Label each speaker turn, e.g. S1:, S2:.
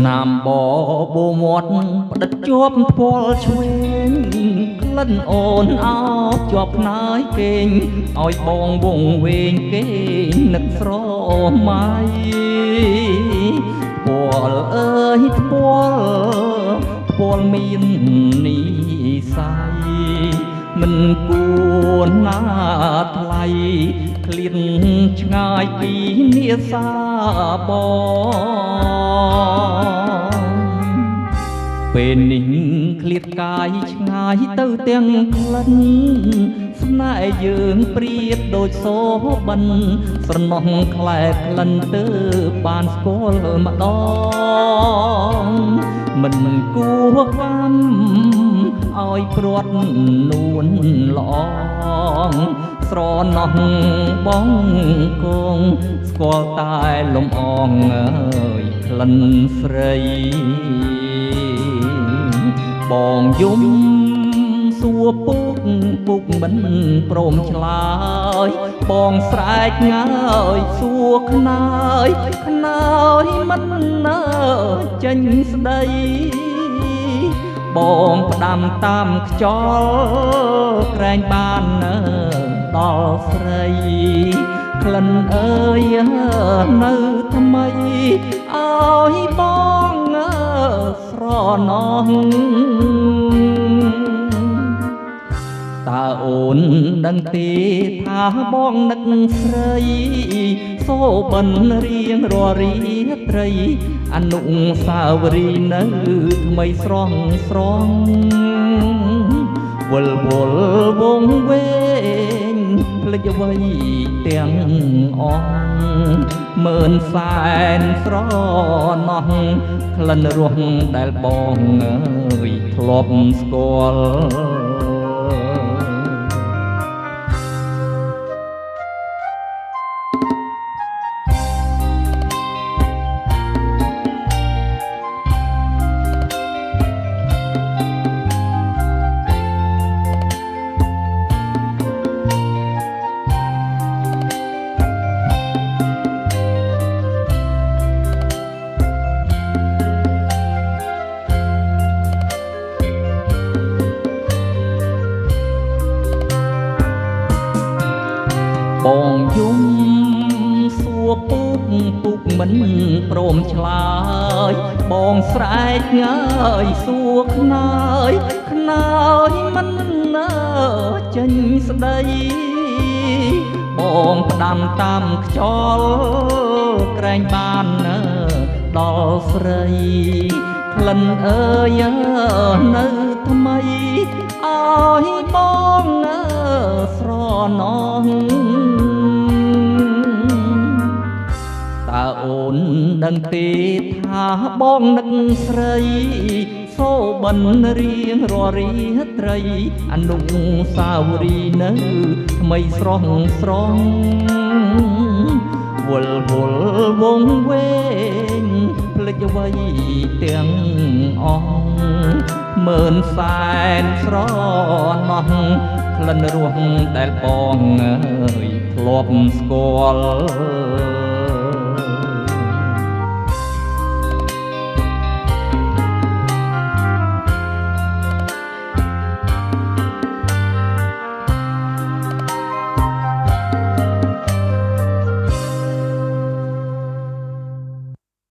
S1: ណាំបបូមាត់ផ្ដិតជាប់ផ្ពាល់ឆ្វេងក្លិនអូនអោបជាប់ផ្នែកគេងឲ្យបងវងវែងគេងនឹកស្រមៃផ្ពាល់អើយផ្ពាល់មាននិស័យមិនគួរណាថ្លៃឃ្លាតឆ្ងាយពីនាសាបងពេលនេះឃ្លាតកាយឆ្ងាយទៅទាំងក្លិនស្នេហ៍យើងព្រៀបដូចសូបិនស្រណោះខ្លែក្លិនទៅបានស្គាល់ម្ដងមិនគួរខ្វាំឲ្យព្រាត់នួនល្អងស្រណោះបងគង់ស្គាល់តែលំអងអើយក្លិនស្រីបងយំសួរពុកមិនព្រមឆ្លើយបងស្រែកងើយសួរខ្នើយមិននៅចេញស្ដីបងផ្ដាំតាមខ្យល់ក្រែងបានដល់ស្រីក្លិនអើយនៅថ្មីឲ្យបងស្រណោះតើអូនដឹងទេថាបងនឹកស្រីសូបិនរៀងរាល់រាត្រីអនុស្សាវរីយ៍នៅថ្មីស្រស់វល់វងវែងភ្លេចអ្វីទាំងអស់មើលសែនស្រណោះក្លិនរសដែលបងអើយធ្លាប់ស្គាល់បងយំសួរពុកមិនព្រមឆ្លើយបងស្រែកងើយសួរខ្នើយមិននៅចេញស្ដីបងផ្ដាំតាមខ្យល់ក្រែងបានដល់ស្រីក្លិនអើយនៅថ្មីឲ្យបងស្រណោះតើអូនដឹងទេថាបងនឹកស្រីសូបិនរៀងរាល់រាត្រីអនុស្សាវរីយ៍នៅថ្មីស្រស់វល់វងវែងភ្លេចអ្វីទាំងអស់មើលសែនស្រណោះក្លិនរសដែលបងអើយធ្លាប់ស្គាល់